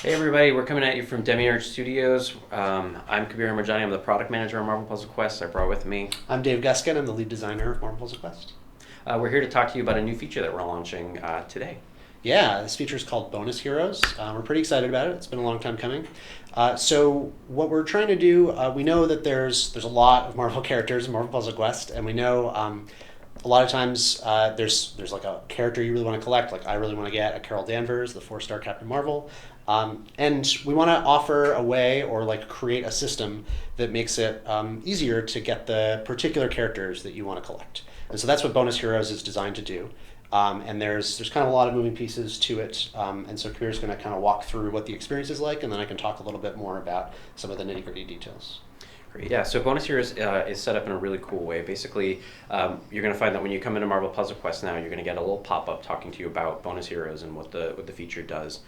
Hey everybody, we're coming at you from Demiurge Studios. I'm KABIR Marjani, I'm the product manager on Marvel Puzzle Quest. I brought with me. I'm Dave Guskin, I'm the lead designer of Marvel Puzzle Quest. We're here to talk to you about a new feature that we're launching today. Yeah, this feature is called Bonus Heroes. We're pretty excited about it. It's been a long time coming. So what we're trying to do, we know that there's a lot of Marvel characters in Marvel Puzzle Quest, and we know a lot of times there's like a character you really want to collect. Like I really want to get a Carol Danvers, the 4-star Captain Marvel. And we want to offer a way or like create a system that makes it easier to get the particular characters that you want to collect. And so that's what Bonus Heroes is designed to do. And there's kind of a lot of moving pieces to it. And so Kabir's going to kind of walk through what the experience is like, and then I can talk a little bit more about some of the nitty-gritty details. Great. Yeah, so Bonus Heroes is set up in a really cool way. Basically, you're going to find that when you come into Marvel Puzzle Quest now, you're going to get a little pop-up talking to you about Bonus Heroes and what the feature does.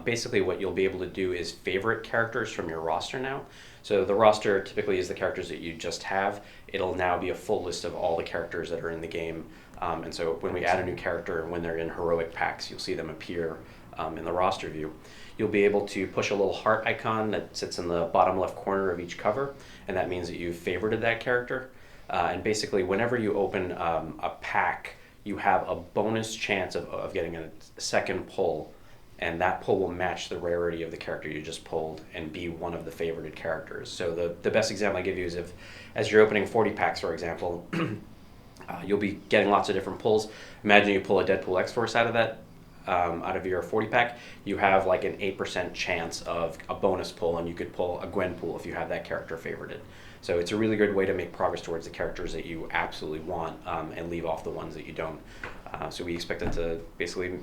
Basically, what you'll be able to do is favorite characters from your roster now. So the roster typically is the characters that you just have. It'll now be a full list of all the characters that are in the game. And so when we add a new character and when they're in heroic packs, you'll see them appear in the roster view. You'll be able to push a little heart icon that sits in the bottom left corner of each cover, and that means that you've favorited that character. And basically, whenever you open a pack, you have a bonus chance of getting a second pull, and that pull will match the rarity of the character you just pulled and be one of the favorited characters. So the best example I give you is if, as you're opening 40 packs, for example, you'll be getting lots of different pulls. Imagine you pull a Deadpool X-Force out of your 40 pack, you have like an 8% chance of a bonus pull, and you could pull a Gwenpool if you have that character favorited. So it's a really good way to make progress towards the characters that you absolutely want and leave off the ones that you don't. So we expect it to basically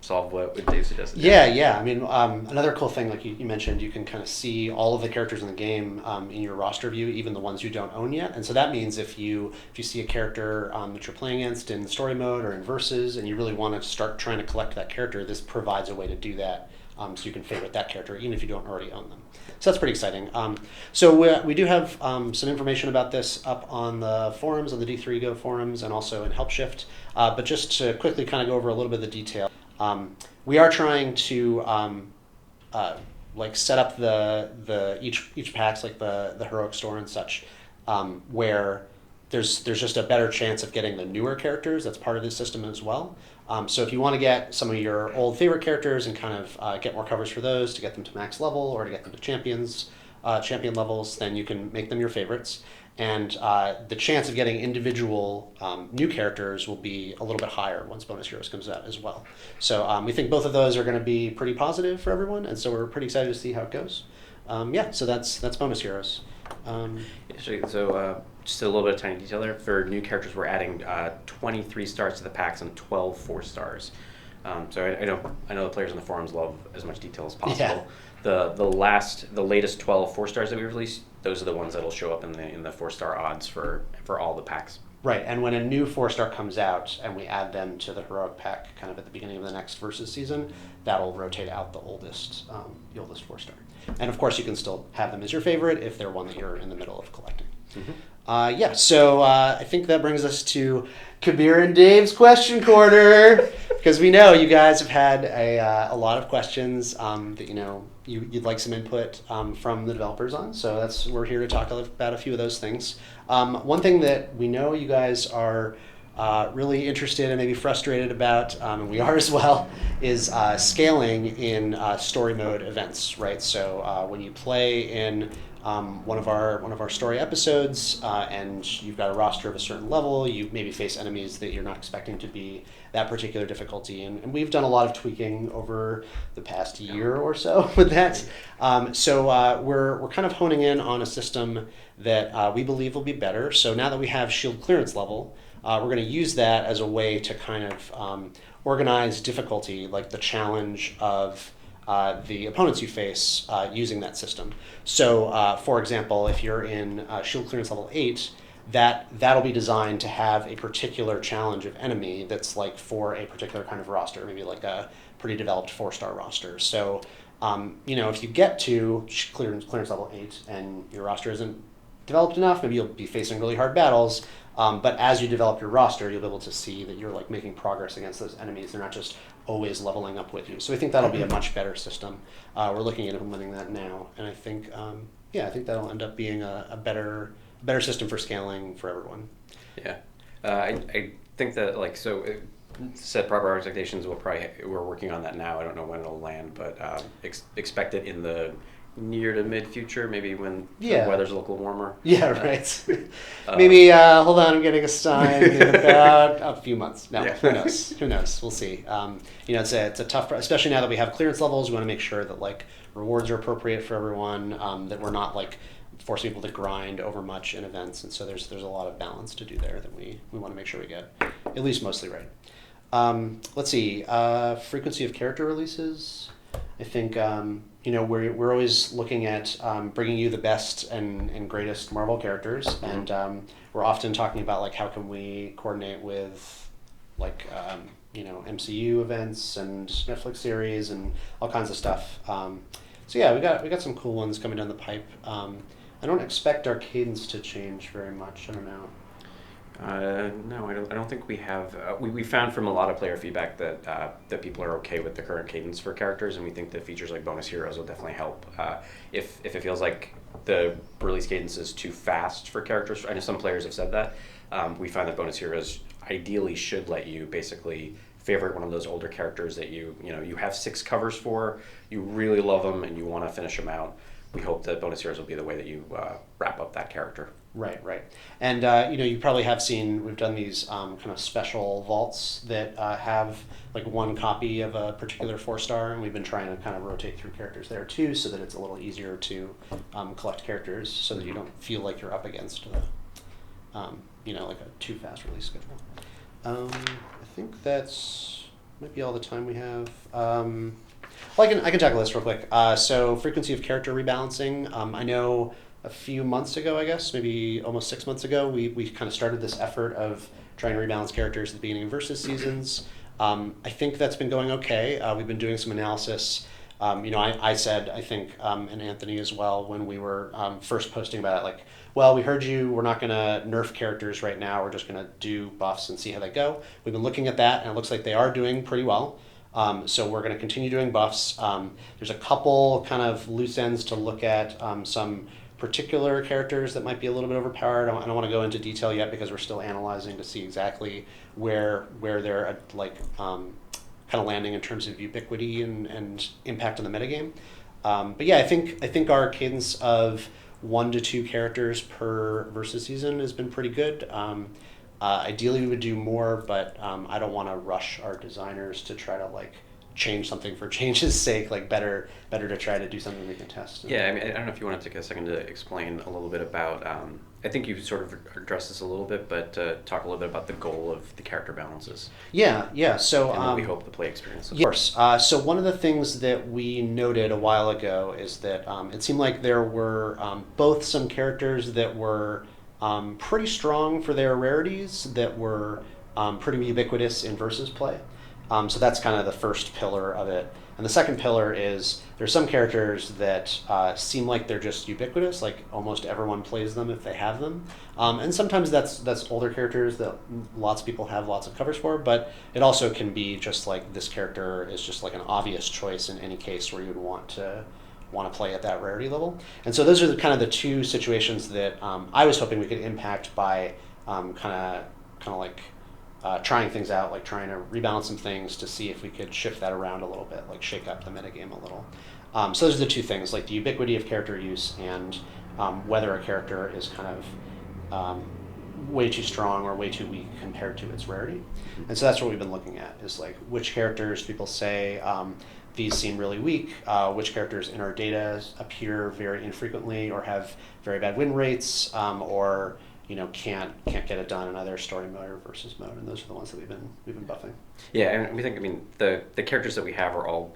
solve what Dave suggested. Yeah. I mean, another cool thing, like you mentioned, you can kind of see all of the characters in the game in your roster view, even the ones you don't own yet. And so that means if you see a character that you're playing against in story mode or in versus, and you really want to start trying to collect that character, this provides a way to do that. So you can favorite that character even if you don't already own them. So that's pretty exciting. So we do have some information about this up on the forums, on the D3Go forums, and also in HelpShift. But just to quickly kind of go over a little bit of the detail. We are trying to like set up the each packs, like the heroic store and such, where there's just a better chance of getting the newer characters. That's part of this system as well. So if you want to get some of your old favorite characters and kind of get more coverage for those to get them to max level or to get them to champion levels, then you can make them your favorites. And the chance of getting individual new characters will be a little bit higher once Bonus Heroes comes out as well. So we think both of those are going to be pretty positive for everyone, and so we're pretty excited to see how it goes. So that's Bonus Heroes. So just a little bit of tiny detail there. For new characters, we're adding 23 stars to the packs and 12 4-stars. So I know the players in the forums love as much detail as possible. Yeah. The latest 12 4-stars that we released, those are the ones that'll show up in the 4-star odds for all the packs. Right, and when a new 4-star comes out and we add them to the heroic pack kind of at the beginning of the next versus season, that'll rotate out the oldest 4-star. And of course you can still have them as your favorite if they're one that you're in the middle of collecting. Mm-hmm. So I think that brings us to Kabir and Dave's question corner, because we know you guys have had a lot of questions that you'd like some input from the developers on. So we're here to talk about a few of those things. One thing that we know you guys are really interested and maybe frustrated about, and we are as well, is scaling in story mode events, right? So when you play in one of our story episodes and you've got a roster of a certain level, you maybe face enemies that you're not expecting to be that particular difficulty, and we've done a lot of tweaking over the past year or so with that. So we're kind of honing in on a system that we believe will be better. So now that we have shield clearance level, we're going to use that as a way to kind of organize difficulty, like the challenge of the opponents you face using that system. So, for example, if you're in shield clearance level 8, that'll be designed to have a particular challenge of enemy that's like for a particular kind of roster, maybe like a pretty developed 4-star roster. So, if you get to clearance level 8 and your roster isn't developed enough, maybe you'll be facing really hard battles. But as you develop your roster, you'll be able to see that you're like making progress against those enemies. They're not just always leveling up with you. So I think that'll be a much better system. We're looking at implementing that now, and I think I think that'll end up being a better system for scaling for everyone. Yeah, I think that set proper expectations. We're working on that now. I don't know when it'll land, but expect it in the near to mid future, maybe when the weather's a little warmer. Yeah, right. Maybe hold on, I'm getting a sign in about a few months. No, who knows? Who knows? We'll see. It's a tough, especially now that we have clearance levels. We want to make sure that like rewards are appropriate for everyone. That we're not like forcing people to grind over much in events, and so there's a lot of balance to do there that we want to make sure we get at least mostly right. Let's see, frequency of character releases. I think we're always looking at bringing you the best and greatest Marvel characters, and we're often talking about like how can we coordinate with like MCU events and Netflix series and all kinds of stuff. So yeah, we got some cool ones coming down the pipe. I don't expect our cadence to change very much. I don't know. No, I don't think we have. We found from a lot of player feedback that people are okay with the current cadence for characters, and we think that features like bonus heroes will definitely help. If it feels like the release cadence is too fast for characters, I know some players have said that. We find that bonus heroes ideally should let you basically favorite one of those older characters that you have 6 covers for, you really love them, and you want to finish them out. We hope that bonus heroes will be the way that you wrap up that character. Right. And, you probably have seen, we've done these kind of special vaults that have like one copy of a particular 4-star, and we've been trying to kind of rotate through characters there too, so that it's a little easier to collect characters, so that you don't feel like you're up against like a too fast release schedule. I think that's might be all the time we have. Well, I can tackle this real quick. So frequency of character rebalancing. I know a few months ago, I guess, maybe almost 6 months ago, we kind of started this effort of trying to rebalance characters at the beginning of versus seasons. I think that's been going okay. We've been doing some analysis. I said, I think, and Anthony as well, when we were first posting about it, like, well, we heard you, we're not going to nerf characters right now, we're just going to do buffs and see how they go. We've been looking at that, and it looks like they are doing pretty well. So we're going to continue doing buffs. There's a couple kind of loose ends to look at, some particular characters that might be a little bit overpowered. I don't want to go into detail yet because we're still analyzing to see exactly where they're kind of landing in terms of ubiquity and impact on the metagame. But yeah, I think our cadence of 1 to 2 characters per versus season has been pretty good. Ideally, we would do more, but I don't want to rush our designers to try to like change something for change's sake. Like better to try to do something we can test. Yeah, I mean, I don't know if you want to take a second to explain a little bit about. I think you sort of addressed this a little bit, but talk a little bit about the goal of the character balances. Yeah. So and what we hope the play experience is. Of course. So one of the things that we noted a while ago is that it seemed like there were both some characters that were pretty strong for their rarities that were pretty ubiquitous in versus play. So that's kind of the first pillar of it. And the second pillar is there's some characters that seem like they're just ubiquitous, like almost everyone plays them if they have them. And sometimes that's older characters that lots of people have lots of covers for, but it also can be just like this character is just like an obvious choice in any case where you would want to play at that rarity level. And so those are kind of the two situations that I was hoping we could impact by kind of like trying things out, like trying to rebalance some things to see if we could shift that around a little bit, like shake up the metagame a little. So those are the two things, like the ubiquity of character use and whether a character is kind of way too strong or way too weak compared to its rarity. And so that's what we've been looking at, is like which characters people say these seem really weak, which characters in our data appear very infrequently or have very bad win rates, or can't get it done in either story mode or versus mode, and those are the ones that we've been buffing. Yeah, and we think, the characters that we have are all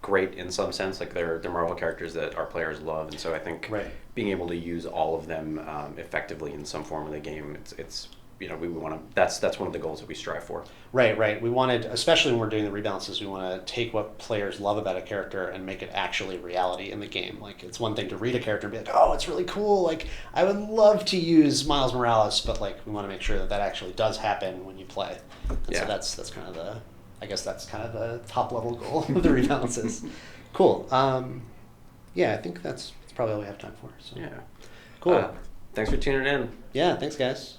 great in some sense, like they're Marvel characters that our players love, and so I think being able to use all of them effectively in some form of the game, it's you know, we want to. That's one of the goals that we strive for. Right. We wanted, especially when we're doing the rebalances, we want to take what players love about a character and make it actually reality in the game. Like, it's one thing to read a character and be like, oh, it's really cool. Like, I would love to use Miles Morales, but like, we want to make sure that that actually does happen when you play. And Yeah. so that's kind of the, I guess that's kind of the top level goal of the rebalances. Cool. Yeah, I think that's probably all we have time for. So. Yeah. Cool. Thanks for tuning in. Yeah, thanks, guys.